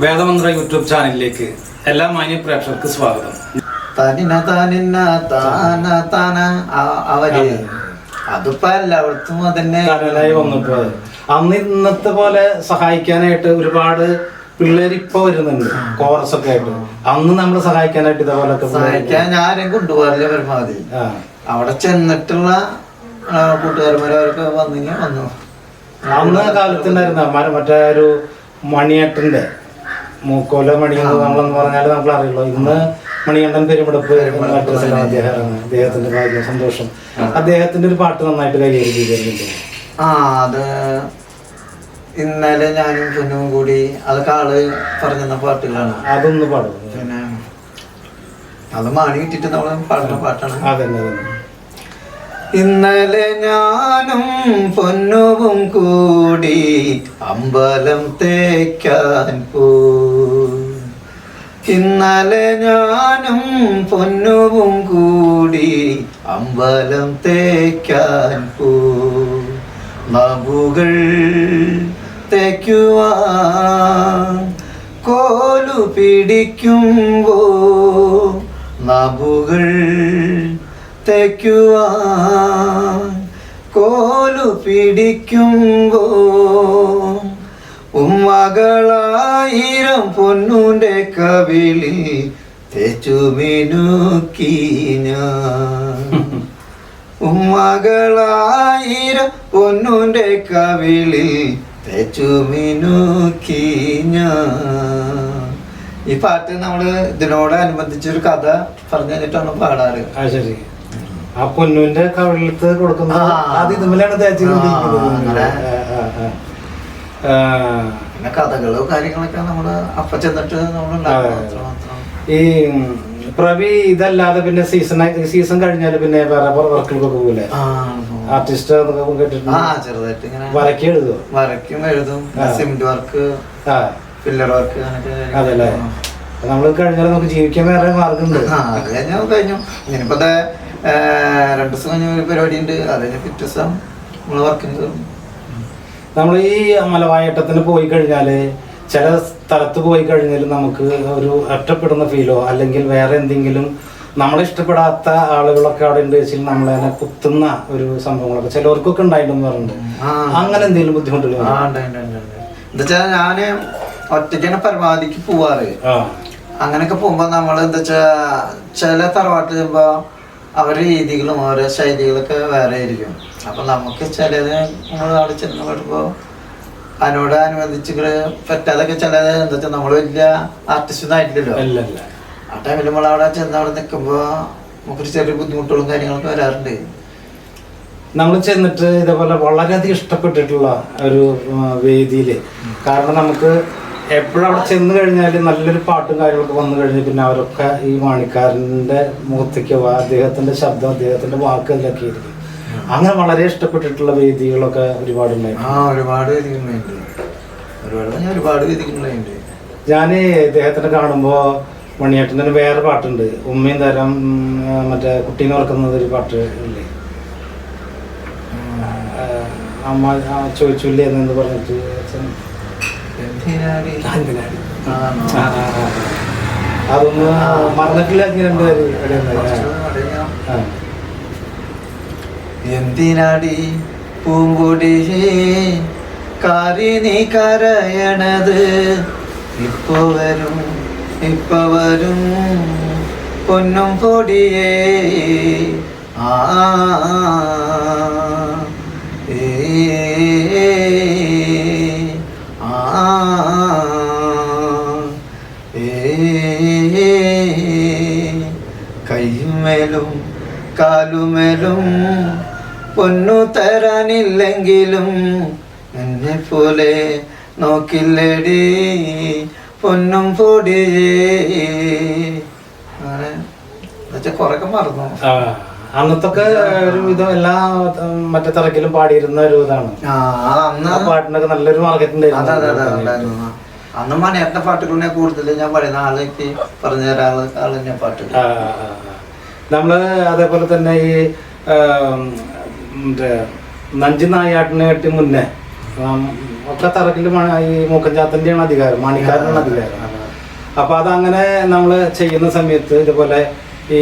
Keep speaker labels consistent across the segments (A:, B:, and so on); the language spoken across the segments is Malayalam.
A: വേദമന്ത്ര യൂട്യൂബ് ചാനലിലേക്ക് എല്ലാ മാന്യ പ്രേക്ഷകർക്ക് സ്വാഗതം.
B: അവര് അതിപ്പോ എല്ലായിടത്തും അതന്നെ
A: വന്നിട്ട് അന്ന് ഇന്നത്തെ പോലെ സഹായിക്കാനായിട്ട് ഒരുപാട് പിള്ളേർ ഇപ്പൊ വരുന്നുണ്ട്, കോറസ് ഒക്കെ ആയിട്ട്. അന്ന് നമ്മൾ സഹായിക്കാനായിട്ട് ഇതേപോലെ
B: സഹായിക്കാൻ ഞാനും കൊണ്ടുപോകാറില്ല പരമാവധി. അവിടെ ചെന്നിട്ടുള്ള കൂട്ടുകാരന്മാരൊക്കെ വന്നു.
A: അന്ന് കാലത്തുണ്ടായിരുന്ന മറ്റേ ഒരു മണിയേട്ടന്റെ മൂക്കോല മണിയെന്ന് നമ്മളെന്ന് പറഞ്ഞാൽ നമ്മൾ അറിയുള്ളൂ. ഇന്ന് മണികണ്ഠൻ പെരുമിടപ്പ് അദ്ദേഹത്തിന്റെ ഭാഗ്യം സന്തോഷം. അദ്ദേഹത്തിന്റെ ഒരു പാട്ട് നന്നായിട്ട് കൈകാര്യം ചെയ്തിരുന്നുണ്ട്.
B: അത് ഇന്നലെ ഞാനും പൊന്നും കൂടി അതൊക്കെ ആള് പറഞ്ഞ പാട്ടുകളാണ്.
A: അതൊന്ന് പാടും.
B: പിന്നെ അത് മാണി കിട്ടിട്ട് നമ്മള് പാടുന്ന പാട്ടാണ്.
A: അതന്നെ.
B: ഇന്നലെ ഞാനും പൊന്നുവും കൂടി അമ്പലം തേക്കാൻ ഇന്നലെ ഞാനും പൊന്നുവും കൂടി അമ്പലം തേക്കാൻ നബുകൾ തേക്കുവാൻ കോലു പിടിക്കുമ്പോ നബുകൾ തേക്കുവാൻ കോലു പിടിക്കുമ്പോ ഉമ്മകളായിരം പൊന്നുന്റെ കവിളിൽ തേച്ചു മിനുക്കി ഞാൻ. ഉമ്മകളായിരം പൊന്നുന്റെ കവിളിൽ തേച്ചു മിനുക്കി ഞാൻ. ഈ പാട്ട് നമ്മള് ഇതിനോടനുബന്ധിച്ചൊരു കഥ പറഞ്ഞു തന്നിട്ടാണ് പാടാറ്.
A: ശരി. ആ പൊന്നുവിന്റെ കവിളത്ത് കൊടുക്കുന്ന അത് ഇതുമല്ലാണ്
B: പിന്നെ കഥകളോ കാര്യങ്ങളൊക്കെ നമ്മള് അപ്പ ചെന്നിട്ട്
A: ഈ പ്രവി ഇതല്ലാതെ പിന്നെ സീസൺ കഴിഞ്ഞാല് പിന്നെ വേറെ വർക്കുകൾക്കൊക്കെ പോലെ ആർട്ടിസ്റ്റ്
B: ചെറുതായിട്ട് ഇങ്ങനെ
A: വരയ്ക്കും എഴുതുമോ?
B: വരയ്ക്കും എഴുതും. സിമെന്റ് വർക്ക്, പില്ലർ വർക്ക്,
A: അതല്ലേ. നമ്മള് കഴിഞ്ഞാൽ നമുക്ക് ജീവിക്കാൻ വേറെ മാർഗമുണ്ട്.
B: അത് കഴിഞ്ഞു. ഇനിയിപ്പോ 2 ദിവസം കഴിഞ്ഞ ഒരു പരിപാടി ഉണ്ട്. അത് കഴിഞ്ഞ പിറ്റേ ദിവസം നമ്മള് വർക്കിന് കയറും.
A: നമ്മൾ ഈ മലവായട്ടത്തിന് പോയി കഴിഞ്ഞാല് ചില സ്ഥലത്ത് പോയി കഴിഞ്ഞാൽ നമുക്ക് ഒരു ഒറ്റപ്പെടുന്ന ഫീലോ അല്ലെങ്കിൽ വേറെ എന്തെങ്കിലും നമ്മളെ ഇഷ്ടപ്പെടാത്ത ആളുകളൊക്കെ അവിടെ ഉണ്ട് വെച്ചാൽ നമ്മളെ കുത്തുന്ന ഒരു സംഭവങ്ങളൊക്കെ ചിലവർക്കൊക്കെ ഉണ്ടായിട്ടുണ്ടെന്ന് പറഞ്ഞിട്ടുണ്ട്. അങ്ങനെ എന്തെങ്കിലും ബുദ്ധിമുട്ടുകൾ?
B: എന്താ ഞാന് ഒറ്റയ്ക്കാണ് പരമാവധിക്ക് പോവാറ്. അങ്ങനെയൊക്കെ പോകുമ്പോ നമ്മള് എന്താ ചില തറവാട്ടിൽ ചെല്ലുമ്പോ അവരുടെ രീതികളും ഓരോ ശൈലികളൊക്കെ വേറെ ആയിരിക്കും. അപ്പൊ നമുക്ക് ചിലത് നമ്മൾ അവിടെ ചെന്ന് പെടുമ്പോ അതിനോട് അനുബന്ധിച്ച് പറ്റാതൊക്കെ ചിലത് എന്താ വെച്ചാൽ നമ്മള് വലിയ ആർട്ടിസ്റ്റ് ഒന്നും ആയിട്ടില്ലല്ലോ. ആ ടൈമിൽ നമ്മൾ അവിടെ ചെന്ന് അവിടെ നിൽക്കുമ്പോ നമുക്കൊരു ചെറിയ ബുദ്ധിമുട്ടുകളും കാര്യങ്ങളൊക്കെ വരാറുണ്ട്.
A: നമ്മൾ ചെന്നിട്ട് ഇതേപോലെ വളരെയധികം ഇഷ്ടപ്പെട്ടിട്ടുള്ള ഒരു വേദിയില്, കാരണം നമുക്ക് എപ്പോഴും അവിടെ ചെന്ന് കഴിഞ്ഞാൽ നല്ലൊരു പാട്ടും കാര്യങ്ങളൊക്കെ വന്നു കഴിഞ്ഞാൽ പിന്നെ അവരൊക്കെ ഈ മാണിക്കാരൻ്റെ മുഖത്തേക്കോ അദ്ദേഹത്തിന്റെ ശബ്ദം അദ്ദേഹത്തിന്റെ വാക്കുകളിലൊക്കെ ആയിരിക്കും. അങ്ങനെ വളരെ ഇഷ്ടപ്പെട്ടിട്ടുള്ള വേദികളൊക്കെ ഒരുപാടുണ്ടായിരുന്നു.
B: ഒരുപാട് വേദികളുണ്ടായിട്ടുണ്ട്.
A: ഞാൻ ഇദ്ദേഹത്തിനെ കാണുമ്പോ മണിയേട്ടന് വേറെ പാട്ടുണ്ട്, ഉമ്മയും തരം മറ്റേ കുട്ടീനെ ഓർക്കുന്നത് ഒരു പാട്ട് ഇല്ലേ, അമ്മ ചോദിച്ചില്ലേ എന്ന് പറഞ്ഞിട്ട് അതൊന്ന് മറന്നിട്ടില്ല.
B: എന്തിനാടി പൂങ്കൊടിയേ കാരി നീ കരയണത്, ഇപ്പൊ വരും പൊന്നും പൊടിയേ കൈമേലും കാലുമേലും പൊന്നു തരാനില്ലെങ്കിലും എന്നെ പോലെ നോക്കില്ലടി പൊന്നും പൊടിയേ. അങ്ങനെ കൊറൊക്കെ മറന്നു.
A: അന്നത്തൊക്കെ ഒരു വിധം എല്ലാ മറ്റേ തിറക്കിലും പാടിയിരുന്ന ഒരു ഇതാണ്. പാട്ടിനൊക്കെ നല്ലൊരു മാർക്കറ്റുണ്ടായിരുന്നു.
B: അന്ന് മണിയേട്ടന്റെ പാട്ടുകളെ കൂടുതൽ ഞാൻ പറയുന്ന ആളേക്ക് പറഞ്ഞു തരാനുള്ള പാട്ടുകൾ.
A: നമ്മള് അതേപോലെ തന്നെ ഈ മറ്റേ നഞ്ചി നായാട്ടിനെ കാട്ടി മുന്നേ ഒക്കെ തറക്കിൽ ഈ മൂക്കഞ്ചാത്തൻ്റെയാണ് അധികാരം, മാണിക്കാരനാണ് അധികാരം. അപ്പൊ അതങ്ങനെ നമ്മൾ ചെയ്യുന്ന സമയത്ത് ഇതുപോലെ ഈ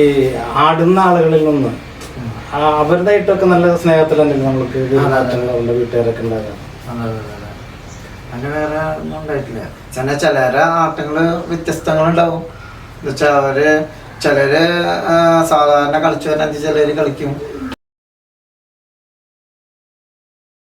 A: ആടുന്ന ആളുകളിൽ നിന്ന് അവരുടെയായിട്ടൊക്കെ നല്ല സ്നേഹത്തിൽ തന്നെ നമ്മൾക്ക് അവരുടെ വീട്ടുകാരൊക്കെ ഉണ്ടാകാം.
B: അങ്ങനെ വേറെ ഒന്നും ഉണ്ടായിട്ടില്ല. ചിലരെ ആട്ടങ്ങള് വ്യത്യസ്തങ്ങളുണ്ടാവും. എന്നുവെച്ചാൽ അവര് ചിലര് സാധാരണ കളിച്ചു വരുന്ന ചിലര് കളിക്കും,